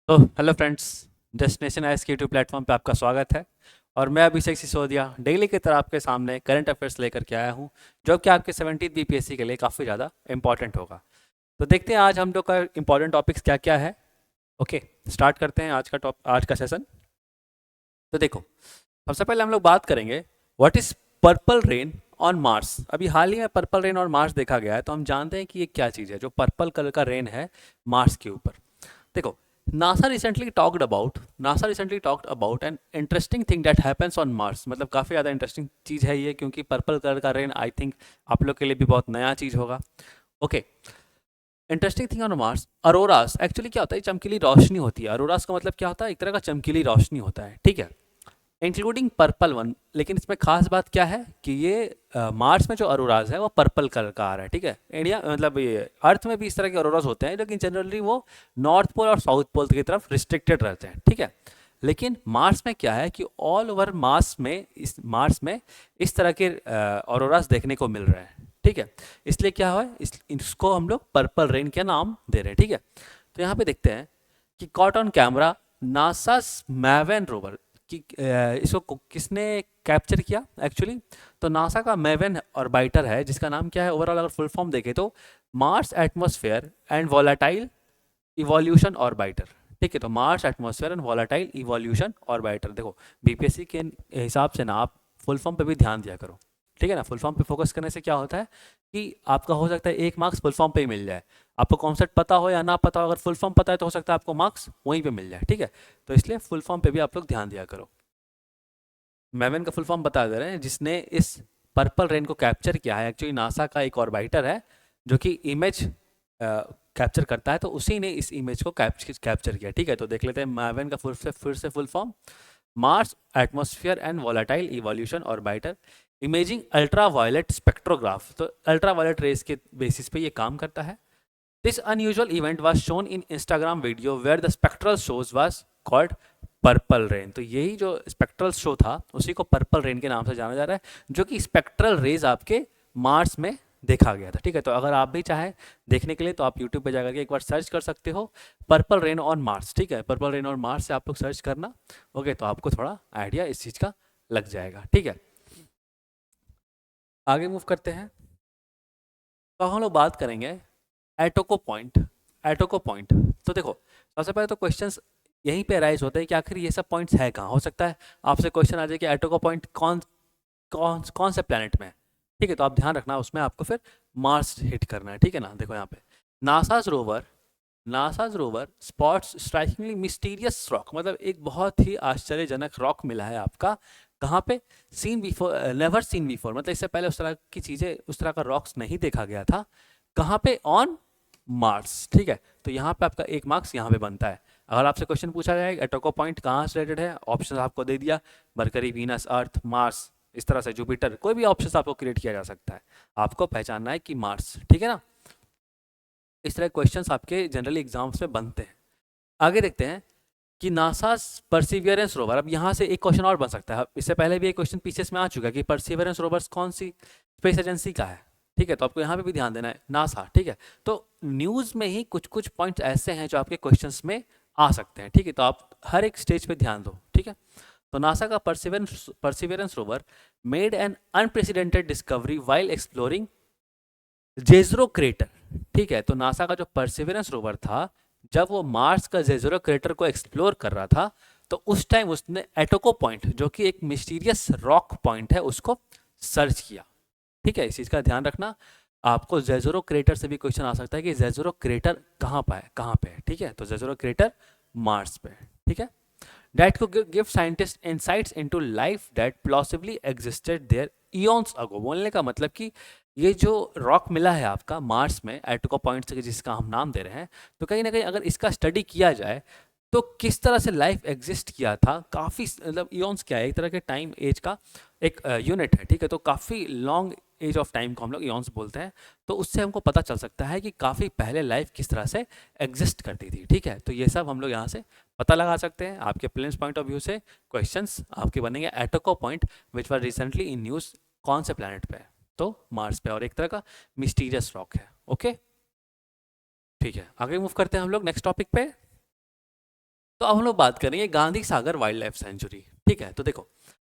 तो hello friends, destination ice के YouTube platform पे आपका स्वागत है। और मैं अभिषेक सिसोदिया डेली की तरह आपके सामने करंट अफेयर्स लेकर के आया हूँ, जो कि आपके 17वीं बीपीएससी के लिए काफ़ी ज़्यादा इंपॉर्टेंट होगा। तो देखते हैं आज हम लोग का इंपॉर्टेंट टॉपिक्स क्या क्या है। ओके, स्टार्ट करते हैं आज का सेशन। तो देखो, सबसे पहले हम लोग बात करेंगे what is purple rain on Mars. अभी हाल ही में पर्पल रेन ऑन मार्स देखा गया है, तो हम जानते हैं कि ये क्या चीज़ है जो पर्पल कलर का रेन है मार्स के ऊपर। देखो, NASA recently talked about an interesting thing that happens on Mars. मतलब काफ़ी ज़्यादा इंटरेस्टिंग चीज़ है ये, क्योंकि पर्पल कलर का रेन आई थिंक आप लोग के लिए भी बहुत नया चीज़ होगा। Okay, interesting thing on Mars, अरोरास। Actually क्या होता है, चमकीली रोशनी होती है। अरोरास का मतलब क्या होता है, एक तरह का चमकीली रोशनी होता है, ठीक है, इंक्लूडिंग पर्पल वन। लेकिन इसमें खास बात क्या है कि ये मार्स में जो अरोराज है वो पर्पल कलर का आ रहा है, ठीक है। इंडिया मतलब ये अर्थ में भी इस तरह के अरोराज होते हैं, लेकिन जनरली वो नॉर्थ पोल और साउथ पोल की तरफ रिस्ट्रिक्टेड रहते हैं, ठीक है। लेकिन मार्स में क्या है कि ऑल ओवर मार्स में इस तरह के ऑरोरास देखने को मिल रहे हैं, ठीक है। इसलिए क्या हुआ है, इसको हम लोग पर्पल रेन के नाम दे रहे हैं, ठीक है। तो यहाँ पे देखते हैं कि caught on camera NASA MAVEN rover कि इसको किसने कैप्चर किया एक्चुअली। तो नासा का मैवेन ऑर्बिटर है, जिसका नाम क्या है ओवरऑल, अगर फुल फॉर्म देखें तो Mars atmosphere and volatile evolution orbiter, ठीक है। तो Mars atmosphere and volatile evolution orbiter. देखो, बीपीएससी के हिसाब से ना आप फुल फॉर्म पे भी ध्यान दिया करो, ठीक है ना। फुल फॉर्म पे फोकस करने से क्या होता है कि आपका हो सकता है 1 मार्क्स फुल फॉर्म पे ही मिल जाए। आपको कॉन्सेप्ट पता हो या ना पता हो, अगर फुल फॉर्म पता है तो हो सकता है आपको मार्क्स वहीं पे मिल जाए, ठीक है। तो इसलिए फुल फॉर्म पे भी आप लोग ध्यान दिया करो। मैवन का फुल फॉर्म बता दे रहे हैं, जिसने इस पर्पल रेन को कैप्चर किया है एक्चुअली नासा का एक ऑर्बिटर है, जो कि इमेज कैप्चर करता है। तो उसी ने इस इमेज को कैप्चर किया, ठीक है। तो देख लेते हैं मैवन का फिर से full form, Mars atmosphere and volatile evolution orbiter imaging ultra violet spectrograph. तो अल्ट्रा वायलेट रेस के बेसिस पे ये काम करता है। This unusual event was shown in Instagram video where the spectral shows was called purple rain. तो यही जो स्पेक्ट्रल शो था उसी को पर्पल रेन के नाम से जाना जा रहा है, जो कि स्पेक्ट्रल रेज आपके मार्स में देखा गया था, ठीक है। तो अगर आप भी चाहें देखने के लिए तो आप यूट्यूब पे जाकर के एक बार सर्च कर सकते हो, पर्पल रेन ऑन मार्स, ठीक है। पर्पल रेन ऑन मार्स से आप लोग सर्च करना, ओके। तो आपको थोड़ा आइडिया इस चीज़ का लग जाएगा, ठीक है। आगे मूव करते हैं। तो हम लोग बात करेंगे एटोको पॉइंट। एटोको पॉइंट, तो देखो, सबसे पहले तो क्वेश्चंस यहीं पे राइज होते हैं कि आखिर ये सब पॉइंट्स है कहाँ। हो सकता है आपसे क्वेश्चन आ जाए कि एटोको पॉइंट कौन कौन कौन से प्लैनेट में है, ठीक है। तो आप ध्यान रखना, उसमें आपको फिर मार्स हिट करना है, ठीक है ना। देखो यहाँ पे NASA's rover NASA's rover spots strikingly mysterious rock. मतलब एक बहुत ही आश्चर्यजनक रॉक मिला है आपका, कहाँ पे, seen before never seen before. मतलब इससे पहले उस तरह की चीज़ें, उस तरह का रॉक्स नहीं देखा गया था। कहाँ पे, ऑन मार्स, ठीक है। तो यहाँ पे आपका 1 मार्क्स यहाँ पे बनता है। अगर आपसे क्वेश्चन पूछा जाए एटोको पॉइंट कहाँ से रिलेटेड है, ऑप्शन आपको दे दिया, मरकरी, वीनस, अर्थ, मार्स, इस तरह से जुपिटर, कोई भी ऑप्शन आपको क्रिएट किया जा सकता है। आपको पहचानना है कि मार्स, ठीक है ना। इस तरह क्वेश्चंस आपके जनरली एग्जाम्स में बनते हैं। आगे देखते हैं कि नासा परसिवियरेंस रोवर। अब यहाँ से एक क्वेश्चन और बन सकता है, इससे पहले भी एक क्वेश्चन पीछे में आ चुका है कि परसिवियरेंस रोवर कौन सी स्पेस एजेंसी का है, ठीक है। तो आपको यहाँ पे भी ध्यान देना है, नासा, ठीक है। तो न्यूज़ में ही कुछ कुछ पॉइंट्स ऐसे हैं जो आपके क्वेश्चंस में आ सकते हैं, ठीक है। तो आप हर एक स्टेज पे ध्यान दो, ठीक है। तो नासा का Perseverance rover made an unprecedented discovery while exploring Jezero crater, ठीक है। तो नासा का जो परसिवियरेंस रोवर था, जब वो मार्स का जेजरो क्रेटर को एक्सप्लोर कर रहा था, तो उस टाइम उसने एटोको पॉइंट, जो कि एक मिस्टीरियस रॉक पॉइंट है, उसको सर्च किया, ठीक है। इस चीज़ का ध्यान रखना। आपको जेजरो क्रेटर से भी क्वेश्चन आ सकता है कि जेजरो क्रेटर कहाँ पे है, ठीक है। तो जेजरो क्रेटर मार्स पे है, ठीक है। That could give scientists insights into life that plausibly existed there eons ago। बोलने का मतलब कि ये जो रॉक मिला है आपका मार्स में एटोको पॉइंट से, जिसका हम नाम दे रहे हैं, तो कहीं ना कहीं अगर इसका स्टडी किया जाए तो किस तरह से लाइफ एग्जिस्ट किया था, काफ़ी मतलब इयॉन्स क्या है, एक तरह के टाइम एज का एक यूनिट है, ठीक है। तो काफ़ी लॉन्ग एज ऑफ टाइम को हम लोग इयॉन्स बोलते हैं। तो उससे हमको पता चल सकता है कि काफ़ी पहले लाइफ किस तरह से एग्जिस्ट करती थी, ठीक है। तो ये सब हम लोग यहाँ से पता लगा सकते हैं। आपके प्लेन्स पॉइंट ऑफ व्यू से क्वेश्चंस आपके बनेंगे एटोको point which were recently in news, कौन से प्लानट पे है, तो मार्स पे, और एक तरह का मिस्टीरियस रॉक है, ओके। ठीक है, आगे मूव करते हैं हम लोग नेक्स्ट टॉपिक पे। तो अब हम लोग बात करेंगे Gandhi Sagar wildlife century. ठीक है, तो देखो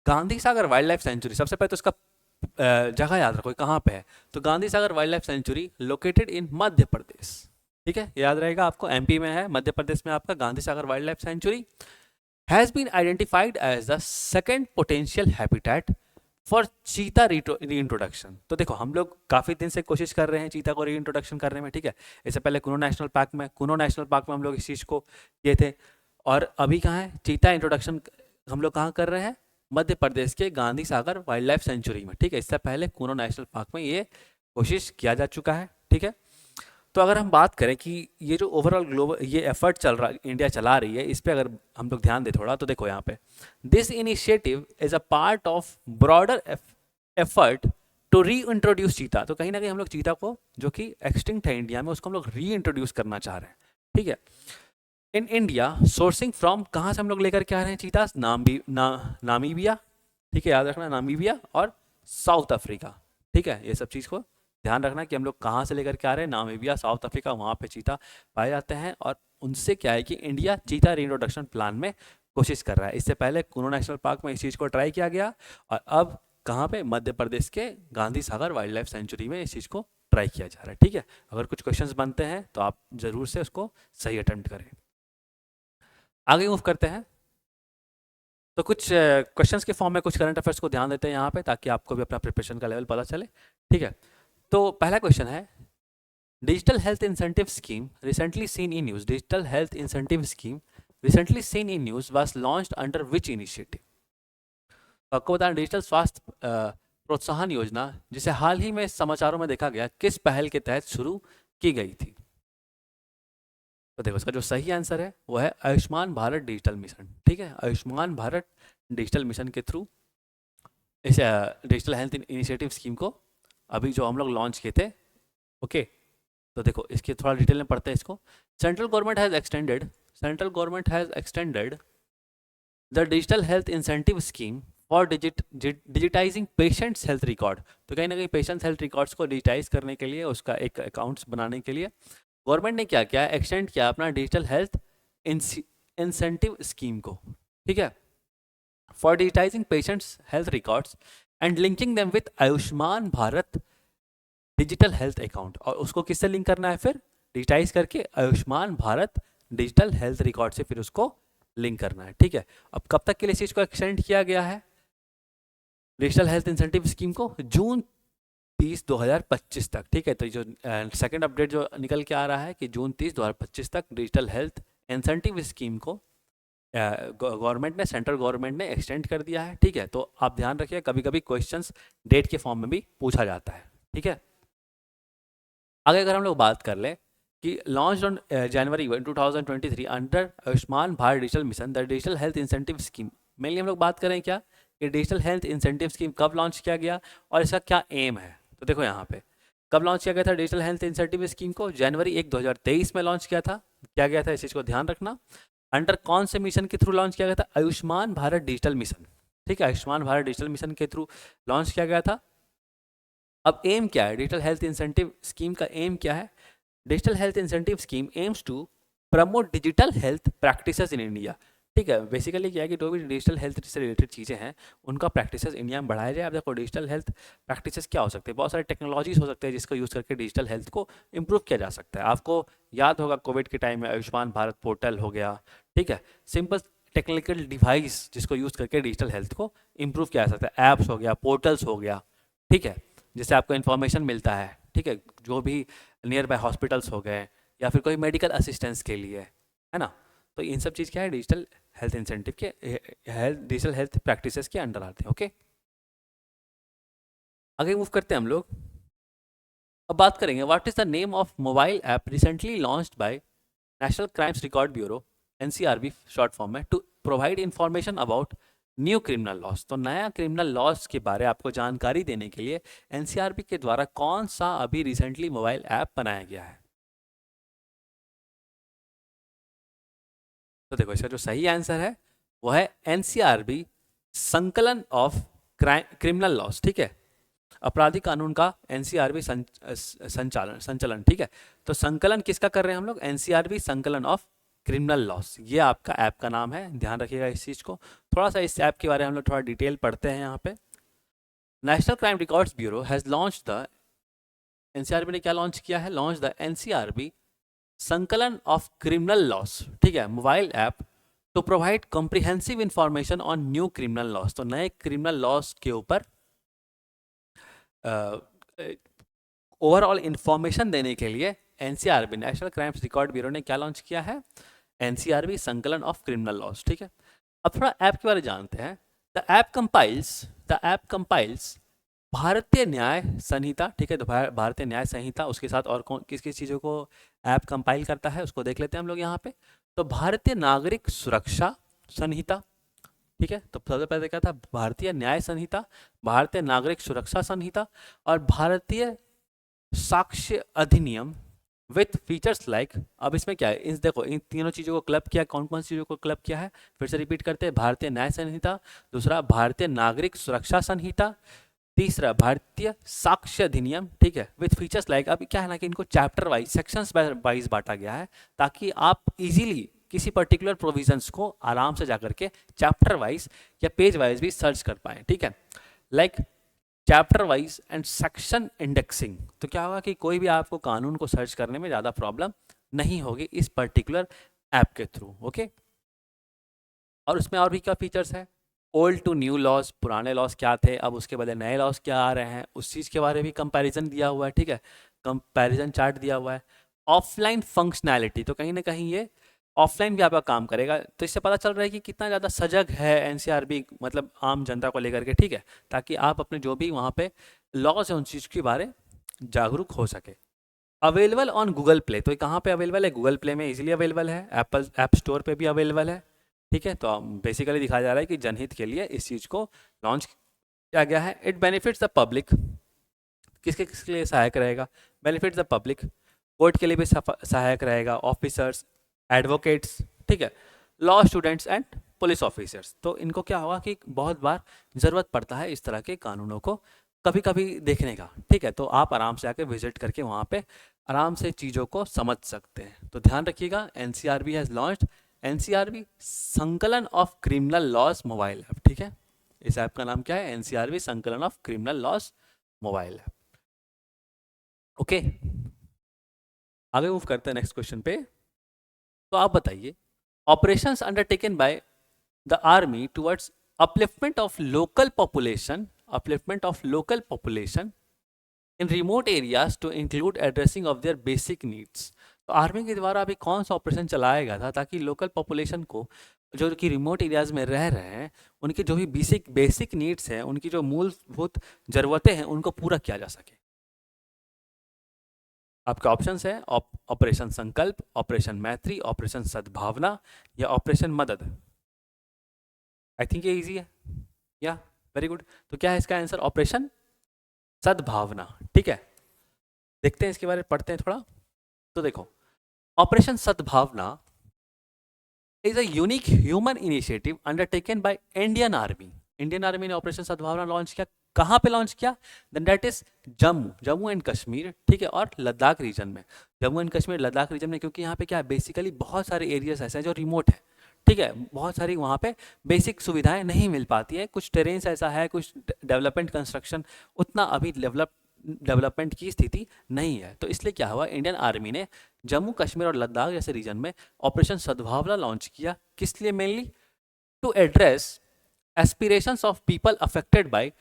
Gandhi Sagar wildlife century, सबसे पहले तो इसका जगह याद रखो कहाँ पे है। तो Gandhi Sagar wildlife sanctuary located in Madhya Pradesh. ठीक है, याद रहेगा आपको, एमपी में है, मध्य प्रदेश में आपका Gandhi Sagar wildlife sanctuary has been identified as the second potential habitat for cheetah reintroduction. तो देखो हम लोग काफ़ी दिन से कोशिश कर रहे हैं चीता को रीइंट्रोडक्शन करने में। ठीक है, इससे पहले कुनो नेशनल पार्क में हम लोग इस चीज़ को किए थे, और अभी कहाँ है चीता इंट्रोडक्शन, हम लोग कहाँ कर रहे हैं, मध्य प्रदेश के Gandhi Sagar wildlife century में। ठीक है, इससे पहले कुनो नेशनल पार्क में ये कोशिश किया जा चुका है। ठीक है, तो अगर हम बात करें कि ये जो ओवरऑल ग्लोबल ये एफर्ट चल रहा इंडिया चला रही है, इस पर अगर हम लोग ध्यान दें थोड़ा, तो देखो यहाँ पे this initiative is a part of broader effort to reintroduce cheetah. तो कहीं ना कहीं हम लोग चीता को जो कि एक्सटिंक्ट है इंडिया में, उसको हम लोग री इंट्रोड्यूस करना चाह रहे हैं। ठीक है, इन इंडिया सोर्सिंग फ्रॉम, कहाँ से हम लोग लेकर के आ रहे हैं चीता, नामीबिया। ठीक है, याद रखना, नामीबिया और साउथ अफ्रीका। ठीक है, ये सब चीज़ को ध्यान रखना कि हम लोग कहाँ से लेकर के आ रहे हैं, नामीबिया, साउथ अफ्रीका, वहाँ पे चीता पाए जाते हैं। और उनसे क्या है कि इंडिया चीता रीइंट्रोडक्शन प्लान में कोशिश कर रहा है। इससे पहले कुनो नेशनल पार्क में इस चीज़ को ट्राई किया गया, और अब कहाँ पे, मध्य प्रदेश के Gandhi Sagar wildlife century में इस चीज़ को ट्राई किया जा रहा है। ठीक है, अगर कुछ क्वेश्चंस बनते हैं तो आप ज़रूर से उसको सही अटेम्प्ट करें। आगे मूव करते हैं, तो कुछ क्वेश्चंस के फॉर्म में कुछ करंट अफेयर्स को ध्यान देते हैं यहाँ पे, ताकि आपको भी अपना प्रिपरेशन का लेवल पता चले। ठीक है, तो पहला क्वेश्चन है, digital health incentive scheme recently seen in news, digital health incentive scheme recently seen in news was launched under which initiative. आपको बताएं, डिजिटल स्वास्थ्य प्रोत्साहन योजना जिसे हाल ही में समाचारों में देखा गया, किस पहल के तहत शुरू की गई थी। तो देखो इसका जो सही आंसर है वो है आयुष्मान भारत डिजिटल मिशन। ठीक है, आयुष्मान भारत डिजिटल मिशन के थ्रू इस डिजिटल हेल्थ इनिशिएटिव स्कीम को अभी जो हम लोग लॉन्च किए थे। ओके, तो देखो इसके थोड़ा डिटेल में पढ़ते हैं इसको। Central government has extended the digital health incentive scheme for digitising patients health record. तो कहीं ना कहीं पेशेंट्स हेल्थ रिकॉर्ड्स को डिजिटाइज करने के लिए, उसका एक अकाउंट्स बनाने के लिए गवर्नमेंट ने क्या किया, एक्सटेंड किया अपना डिजिटल हेल्थ इंसेंटिव स्कीम को। ठीक है, for digitising patients health records and linking them with Ayushman Bharat digital health account. और उसको किससे लिंक करना है फिर, डिजिटाइज करके Ayushman Bharat digital health record से फिर उसको लिंक करना है। ठीक है, अब कब तक के लिए इस चीज को एक्सटेंड किया गया है डिजिटल हेल्थ इंसेंटिव स्कीम को, जून 30 2025 तक। ठीक है, तो जो सेकंड अपडेट जो निकल के आ रहा है कि जून 30 2025 तक डिजिटल हेल्थ इंसेंटिव स्कीम को गवर्नमेंट ने, सेंट्रल गवर्नमेंट ने एक्सटेंड कर दिया है। ठीक है, तो आप ध्यान रखिए, कभी कभी क्वेश्चंस डेट के फॉर्म में भी पूछा जाता है। ठीक है, आगे अगर हम लोग बात कर लें कि launch on January 2023 under Ayushman Bharat digital mission the digital health incentive scheme. Mainly हम लोग बात करें क्या कि डिजिटल हेल्थ इंसेंटिव स्कीम कब लॉन्च किया गया और इसका क्या एम है। तो देखो यहाँ पे कब लॉन्च किया गया था डिजिटल हेल्थ इंसेंटिव स्कीम को, जनवरी 1 2023 में लॉन्च किया गया था। इस चीज़ को ध्यान रखना। अंडर कौन से मिशन के थ्रू लॉन्च किया गया था, आयुष्मान भारत डिजिटल मिशन। ठीक है, आयुष्मान भारत डिजिटल मिशन के थ्रू लॉन्च किया गया था। अब एम क्या है, डिजिटल हेल्थ इंसेंटिव स्कीम का एम क्या है, digital health incentive scheme aims to promote digital health practices in India. ठीक है, बेसिकली क्या है कि जो भी डिजिटल हेल्थ से रिलेटेड चीज़ें हैं उनका प्रैक्टिसेस इंडिया में बढ़ाया जाए। अब देखो डिजिटल हेल्थ प्रैक्टिसेस क्या हो सकते हैं, बहुत सारे टेक्नोलॉजीज हो सकते हैं जिसको यूज़ करके डिजिटल हेल्थ को इम्प्रूव किया जा सकता है। आपको याद होगा कोविड के टाइम में आयुष्मान भारत पोर्टल हो गया। ठीक है, सिंपल टेक्निकल डिवाइस जिसको यूज़ करके डिजिटल हेल्थ को इम्प्रूव किया जा सकता है, ऐप्स हो गया, पोर्टल्स हो गया। ठीक है, जिससे आपको इन्फॉर्मेशन मिलता है। ठीक है, जो भी नियर बाय हॉस्पिटल्स हो गए या फिर कोई मेडिकल असिस्टेंस के लिए, है ना। तो इन सब चीज़ क्या है, डिजिटल हेल्थ इंसेंटिव के डिजिटल हेल्थ प्रैक्टिसेस के अंडर आते हैं। ओके, आगे मूव करते हैं हम लोग। अब बात करेंगे what is the name of mobile app recently launched by National Crimes Record Bureau, NCRB short form में, to provide information about new criminal laws. तो नया क्रिमिनल लॉस के बारे में आपको जानकारी देने के लिए एनसीआरबी के द्वारा कौन सा अभी रिसेंटली मोबाइल ऐप बनाया गया है। तो देखो इसका जो सही आंसर है वो है NCRB Sankalan of criminal laws. ठीक है, आपराधिक कानून का एनसीआरबी संचालन। ठीक है, तो संकलन किसका कर रहे हैं हम लोग, NCRB Sankalan of criminal loss, ये आपका ऐप का नाम है, ध्यान रखिएगा इस चीज़ को। थोड़ा सा इस ऐप के बारे में हम लोग थोड़ा डिटेल पढ़ते हैं यहाँ पे। National crime records bureau has launch the, NCRB ने क्या लॉन्च किया है, launch the NCRB Sankalan of criminal laws, ठीक है, mobile app to provide comprehensive information on new criminal laws. तो नए क्रिमिनल लॉस के ऊपर ओवरऑल इंफॉर्मेशन देने के लिए NCRB, national Crimes Record bureau ने क्या लॉन्च किया है, NCRB Sankalan of criminal laws, ठीक है। अब थोड़ा ऐप के बारे में जानते हैं। द ऐप कंपाइल्स भारतीय न्याय संहिता, ठीक है, तो भारतीय न्याय संहिता, उसके साथ और कौन किस किस चीज़ों को ऐप कंपाइल करता है उसको देख लेते हैं हम लोग यहाँ पे। तो भारतीय नागरिक सुरक्षा संहिता, ठीक है, तो सबसे पहले क्या था, भारतीय न्याय संहिता, भारतीय नागरिक सुरक्षा संहिता और भारतीय साक्ष्य अधिनियम विथ फीचर्स लाइक। अब इसमें क्या है, इन देखो इन तीनों चीज़ों को क्लब किया, कौन कौन सी चीज़ों को क्लब किया है, फिर से रिपीट करते हैं, भारतीय न्याय संहिता, दूसरा भारतीय नागरिक सुरक्षा संहिता, तीसरा भारतीय साक्ष्य अधिनियम, ठीक है, विथ फीचर्स लाइक। अब क्या है ना कि इनको चैप्टर वाइज, सेक्शंस वाइज बांटा गया है ताकि आप इजीली किसी पर्टिकुलर प्रोविजंस को आराम से जाकर के चैप्टर वाइज या पेज वाइज भी सर्च कर पाएँ, ठीक है, like chapter wise and section indexing. तो क्या होगा कि कोई भी आपको कानून को सर्च करने में ज़्यादा प्रॉब्लम नहीं होगी इस पर्टिकुलर ऐप के थ्रू, ओके। और उसमें और भी क्या फीचर्स है, ओल्ड टू न्यू लॉज, पुराने लॉज क्या थे, अब उसके बदले नए लॉज क्या आ रहे हैं, उस चीज़ के बारे में भी कंपैरिजन दिया हुआ है, ठीक है, कंपैरिजन चार्ट दिया हुआ है। ऑफलाइन फंक्शनैलिटी, तो कहीं ना कहीं ये ऑफलाइन भी आपका काम करेगा, तो इससे पता चल रहा है कि कितना ज़्यादा सजग है एनसीआरबी, मतलब आम जनता को लेकर के, ठीक है, ताकि आप अपने जो भी वहाँ पे लॉज है उन चीज़ के बारे जागरूक हो सके। अवेलेबल ऑन गूगल प्ले, तो ये कहाँ पे अवेलेबल है, गूगल प्ले में इजीली अवेलेबल है, एप्पल ऐप स्टोर पे भी अवेलेबल है, ठीक है। तो बेसिकली दिखाया जा रहा है कि जनहित के लिए इस चीज़ को लॉन्च किया गया है। इट बेनिफिट्स द पब्लिक, किसके किसके लिए सहायक रहेगा, बेनिफिट्स द पब्लिक, कोर्ट के लिए भी सहायक रहेगा, ऑफिसर्स, एडवोकेट्स, ठीक है, law students and police officers. तो इनको क्या होगा कि बहुत बार ज़रूरत पड़ता है इस तरह के कानूनों को कभी कभी देखने का, ठीक है, तो आप आराम से आके विजिट करके वहाँ पे आराम से चीज़ों को समझ सकते हैं। तो ध्यान रखिएगा, NCRB has launched NCRB Sankalan of criminal laws mobile app, ठीक है, इस ऐप का नाम क्या है, NCRB Sankalan of criminal laws mobile app, okay. आगे मूव करते हैं नेक्स्ट क्वेश्चन पे। तो आप बताइए, operations undertaken by the army towards upliftment of local population, upliftment of local population in remote areas to include addressing of their basic needs. तो army के द्वारा अभी कौन सा ऑपरेशन चलाया गया था ताकि लोकल पॉपुलेशन को, जो कि रिमोट एरियाज में रह रहे हैं, उनकी जो भी बेसिक नीड्स हैं, उनकी जो मूलभूत ज़रूरतें हैं, उनको पूरा किया जा सके। आपके ऑप्शंस हैं ऑपरेशन संकल्प, ऑपरेशन मैत्री, ऑपरेशन सद्भावना या ऑपरेशन मदद। आई थिंक ये इजी है, या वेरी गुड। तो क्या है इसका आंसर, ऑपरेशन सद्भावना, ठीक है। देखते हैं इसके बारे में, पढ़ते हैं थोड़ा। तो देखो, operation Sadbhavana is a unique human initiative undertaken by Indian army. Indian army ने ऑपरेशन सद्भावना लॉन्च किया, कहाँ पे लॉन्च किया, then that is Jammu and Kashmir, ठीक है, और लद्दाख रीजन में, जम्मू एंड कश्मीर लद्दाख रीजन में, क्योंकि यहाँ पे क्या है, बेसिकली बहुत सारे एरियाज ऐसे हैं जो रिमोट है, ठीक है, बहुत सारी वहाँ पे बेसिक सुविधाएं नहीं मिल पाती है, कुछ टेरेन्स ऐसा है, कुछ डेवलपमेंट कंस्ट्रक्शन उतना अभी डेवलपमेंट की स्थिति नहीं है। तो इसलिए क्या हुआ, इंडियन आर्मी ने जम्मू कश्मीर और लद्दाख जैसे रीजन में ऑपरेशन सद्भावना लॉन्च किया। किस लिए, mainly to address aspirations of people affected by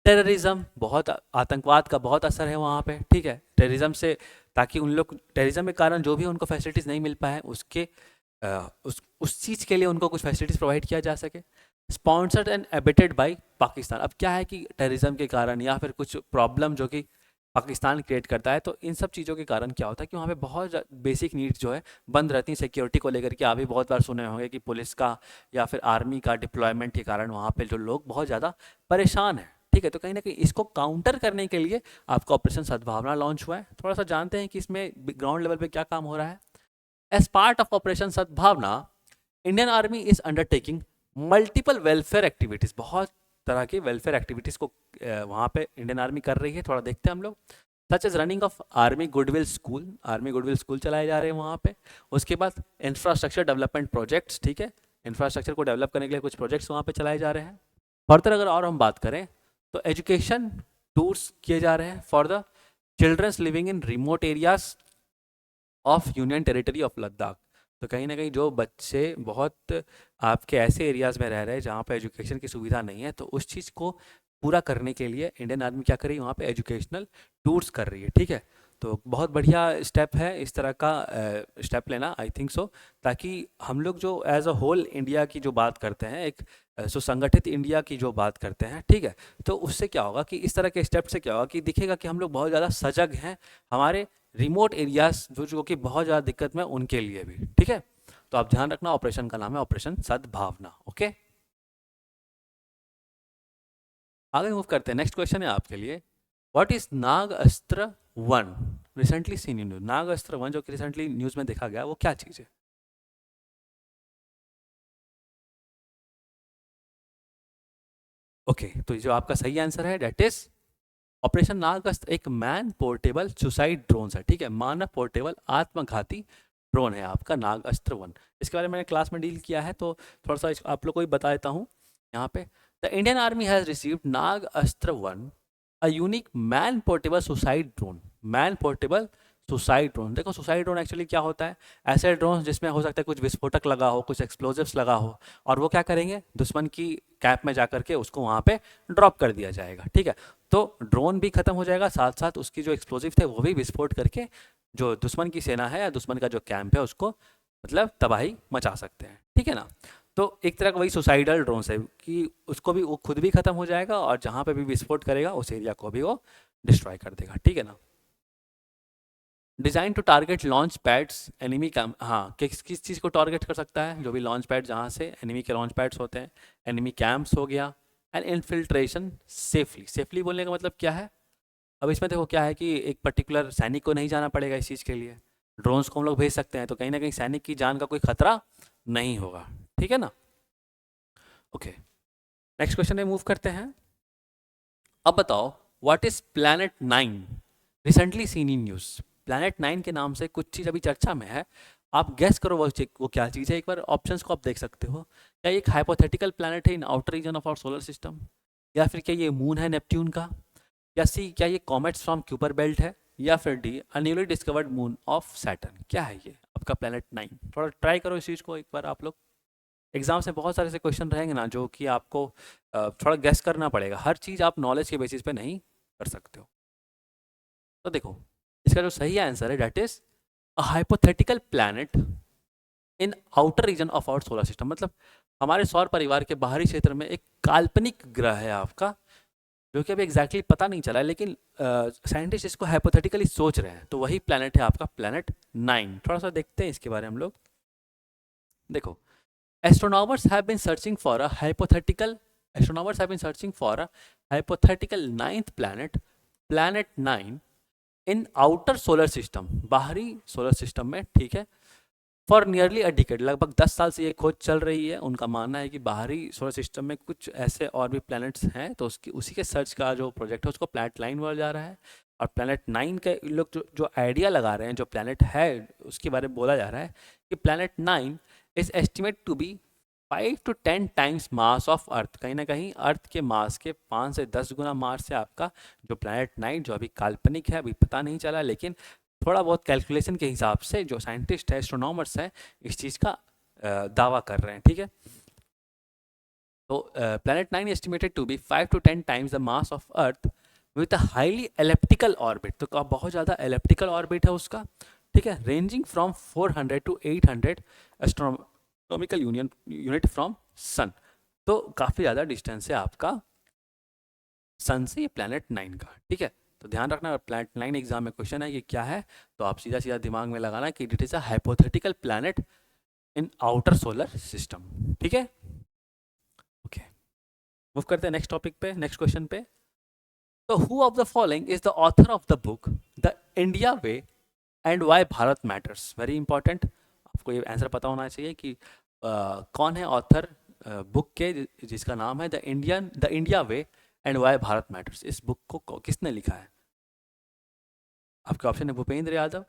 terrorism. बहुत आतंकवाद का बहुत असर है वहाँ पे, ठीक है, टेररिज्म से, ताकि उन लोग टेररिज्म के कारण जो भी उनको फैसिलिटीज़ नहीं मिल पाए, उसके उस चीज़ के लिए उनको कुछ फैसिलिटीज़ प्रोवाइड किया जा सके। Sponsored and abetted by Pakistan. अब क्या है कि टेररिज्म के कारण या फिर कुछ प्रॉब्लम जो कि पाकिस्तान क्रिएट करता है, तो इन सब चीज़ों के कारण क्या होता है कि वहाँ पे बहुत बेसिक नीड्स जो है बंद रहती हैं। सिक्योरिटी को लेकर के आप भी बहुत बार सुने होंगे कि पुलिस का या फिर आर्मी का डिप्लॉयमेंट के कारण वहाँ पे जो लोग बहुत ज़्यादा परेशान हैं, ठीक है। तो कहीं ना कहीं इसको काउंटर करने के लिए आपका ऑपरेशन सद्भावना लॉन्च हुआ है। थोड़ा सा जानते हैं कि इसमें ग्राउंड लेवल पे क्या काम हो रहा है। एज पार्ट ऑफ ऑपरेशन सद्भावना, Indian army is undertaking multiple welfare activities. बहुत तरह की वेलफेयर एक्टिविटीज़ को वहाँ पे इंडियन आर्मी कर रही है। थोड़ा देखते हैं हम लोग। Such as running of army goodwill school, army goodwill school चलाए जा रहे हैं वहाँ पे। उसके बाद इंफ्रास्ट्रक्चर डेवलपमेंट प्रोजेक्ट्स, ठीक है, इंफ्रास्ट्रक्चर को डेवलप करने के लिए कुछ प्रोजेक्ट्स वहाँ पे चलाए जा रहे हैं। फर्दर अगर और हम बात करें तो एजुकेशन टूर्स किए जा रहे हैं for the childrens living in remote areas of union territory of Ladakh. तो कहीं ना कहीं जो बच्चे बहुत आपके ऐसे एरियाज़ में रह रहे हैं जहाँ पे एजुकेशन की सुविधा नहीं है, तो उस चीज़ को पूरा करने के लिए इंडियन आर्मी क्या कर रही है, वहाँ पे एजुकेशनल टूर्स कर रही है, ठीक है। तो बहुत बढ़िया स्टेप है इस तरह का स्टेप लेना, आई थिंक सो, ताकि हम लोग जो एज अ होल इंडिया की जो बात करते हैं, एक सुसंगठित इंडिया की जो बात करते हैं, ठीक है, तो उससे क्या होगा कि इस तरह के स्टेप से क्या होगा कि दिखेगा कि हम लोग बहुत ज़्यादा सजग हैं हमारे रिमोट एरियाज जो कि बहुत ज़्यादा दिक्कत में उनके लिए भी, ठीक है। तो आप ध्यान रखना, ऑपरेशन का नाम है ऑपरेशन सद्भावना, ओके। आगे मूव करते हैं, नेक्स्ट क्वेश्चन है आपके लिए, what is Nag Astra one recently seen in news. Nag Astra one जो कि रिसेंटली न्यूज में देखा गया, वो क्या चीज़ है? ओके तो जो आपका सही आंसर है डेट इज ऑपरेशन नागअस्त्र, एक मैन पोर्टेबल सुसाइड ड्रोन है, ठीक है, मानव पोर्टेबल आत्मघाती ड्रोन है आपका नाग अस्त्र वन। इसके बारे में मैंने क्लास में डील किया है, तो थोड़ा सा आप लोग को भी बता देता हूँ यहाँ पे। The Indian army has received Nag Astra one, a unique man portable suicide drone. Man portable suicide drone, देखो सुसाइड ड्रोन एक्चुअली क्या होता है, ऐसे ड्रोन जिसमें हो सकता है कुछ विस्फोटक लगा हो, कुछ एक्सप्लोजिव्स लगा हो, और वो क्या करेंगे, दुश्मन की कैप में जा करके उसको वहाँ पे ड्रॉप कर दिया जाएगा, ठीक है। तो ड्रोन भी खत्म हो जाएगा, साथ साथ उसकी जो एक्सप्लोजिव थे वो भी विस्फोट करके जो दुश्मन की सेना है या दुश्मन का जो कैंप है उसको मतलब तबाही मचा सकते हैं, ठीक है ना। तो एक तरह का वही सुसाइडल ड्रोन है कि उसको भी, वो खुद भी खत्म हो जाएगा और जहाँ पे भी विस्फोट करेगा उस एरिया को भी वो डिस्ट्रॉय कर देगा, ठीक है ना। Design to target launch pads enemy cam, हाँ किस किस चीज़ को टारगेट कर सकता है, जो भी लॉन्च पैड जहाँ से एनिमी के लॉन्च पैड्स होते हैं, एनिमी कैंप्स हो गया, एंड इन्फिल्ट्रेशन सेफली। सेफली बोलने का मतलब क्या है, अब इसमें देखो क्या है कि एक पर्टिकुलर सैनिक को नहीं जाना पड़ेगा इस चीज़ के लिए, ड्रोन्स को हम लोग भेज सकते हैं, तो कहीं ना कहीं सैनिक की जान का कोई खतरा नहीं होगा, ठीक है ना। ओके नेक्स्ट क्वेश्चन में मूव करते हैं। अब बताओ what is planet 9 recently seen in news. Planet 9 के नाम से कुछ चीज़ अभी चर्चा में है, आप गेस करो वो क्या चीज़ है, एक बार ऑप्शंस को आप देख सकते हो। क्या ये एक हाइपोथेटिकल प्लैनेट है in outer region of our solar system, या फिर क्या ये मून है नेपट्यून का, या सी क्या ये कॉमेट्स फ्रॉम क्यूपर बेल्ट है, या फिर D a newly discovered moon of Saturn. क्या है ये आपका प्लैनेट 9? थोड़ा ट्राई करो इस चीज़ को एक बार आप लोग, एग्जाम से बहुत सारे ऐसे क्वेश्चन रहेंगे ना जो कि आपको थोड़ा गेस करना पड़ेगा, हर चीज़ आप नॉलेज के बेसिस पे नहीं कर सकते हो। तो देखो इसका जो सही आंसर है that is a hypothetical planet in outer region of our solar system, मतलब हमारे सौर परिवार के बाहरी क्षेत्र में एक काल्पनिक ग्रह है आपका, जो कि अभी एग्जैक्टली पता नहीं चला है, लेकिन साइंटिस्ट इसको हाइपोथेटिकली सोच रहे हैं, तो वही प्लैनेट है आपका प्लैनेट 9। थोड़ा सा देखते हैं इसके बारे में हम लोग। देखो astronomers have been searching for a hypothetical astronomers have been searching for a hypothetical ninth planet, planet 9 in outer solar system, बाहरी सोलर सिस्टम में, ठीक है, फॉर नियरली अ डिकेड, लगभग 10 साल से ये खोज चल रही है। उनका मानना है कि बाहरी सोलर सिस्टम में कुछ ऐसे और भी प्लैनेट्स हैं, तो उसकी उसी के सर्च का जो प्रोजेक्ट है उसको प्लैनेट 9 बोला जा रहा है। और प्लैनेट 9 के लोग जो जो आइडिया लगा रहे हैं, जो प्लैनेट है उसके बारे में बोला जा रहा है कि planet 9 is estimate to be 5 to 10 times mass of earth, कहीं ना कहीं अर्थ के मास के 5 से 10 गुना मास से आपका जो प्लैनेट 9, जो अभी काल्पनिक है, अभी पता नहीं चला, लेकिन थोड़ा बहुत कैलकुलेशन के हिसाब से जो साइंटिस्ट है, एस्ट्रोनॉमर्स हैं, इस चीज़ का दावा कर रहे हैं, ठीक है। तो planet 9 estimated to be 5 to 10 times the mass of earth with a highly elliptical orbit, तो बहुत ज़्यादा एलिप्टिकल ऑर्बिट है उसका, ठीक है, ranging from 400 to 800 astronomical unit from sun. तो काफ़ी ज़्यादा डिस्टेंस है आपका सन से ये प्लैनेट 9 का, ठीक है। तो ध्यान रखना, प्लैनेट 9 एग्जाम में क्वेश्चन है कि क्या है, तो आप सीधा सीधा दिमाग में लगाना कि it is a hypothetical planet in outer solar system, ठीक है। ओके मूव करते हैं नेक्स्ट टॉपिक पे, नेक्स्ट क्वेश्चन पे। तो who of the following is the author of the book the India way and why Bharat matters. Very important, आपको ये answer पता होना चाहिए कि कौन है ऑथर बुक के जिसका नाम है the India way and why Bharat matters. इस बुक को किसने लिखा है? आपके ऑप्शन है भूपेंद्र यादव,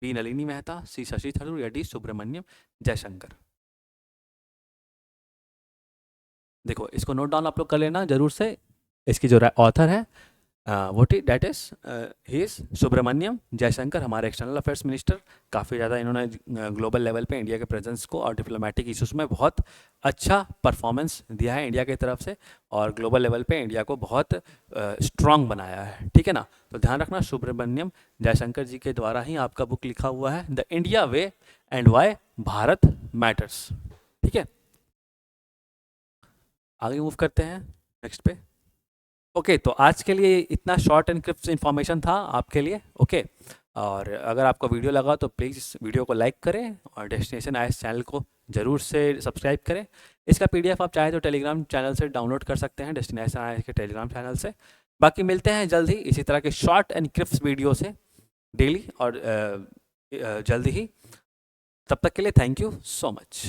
बी नलिनी मेहता, सी शशि थरूर या डी सुब्रमण्यम जयशंकर। देखो इसको नोट डाउन आप लोग कर लेना जरूर से। इसकी जो ऑथर है what that is he is Subrahmanyam Jaishankar, हमारे एक्सटर्नल अफेयर्स मिनिस्टर। काफ़ी ज़्यादा इन्होंने ग्लोबल लेवल पे इंडिया के प्रेजेंस को और डिप्लोमेटिक इशूज़ में बहुत अच्छा परफॉर्मेंस दिया है इंडिया की तरफ से, और ग्लोबल लेवल पे इंडिया को बहुत स्ट्रांग बनाया है, ठीक है ना। तो ध्यान रखना सुब्रमण्यम जयशंकर जी के द्वारा ही आपका बुक लिखा हुआ है the India way and why Bharat matters, ठीक है। आगे मूव करते हैं नेक्स्ट पे। ओके तो आज के लिए इतना शॉर्ट एंड क्रिप्स इन्फॉर्मेशन था आपके लिए। ओके और अगर आपको वीडियो लगा तो प्लीज़ इस वीडियो को लाइक करें और डेस्टिनेशन आईएएस चैनल को ज़रूर से सब्सक्राइब करें। इसका पीडीएफ आप चाहे तो टेलीग्राम चैनल से डाउनलोड कर सकते हैं, डेस्टिनेशन आईएएस के टेलीग्राम चैनल से। बाकी मिलते हैं जल्द ही इसी तरह के शॉर्ट एंड क्रिप्स वीडियो से डेली और जल्द ही। तब तक के लिए थैंक यू सो मच।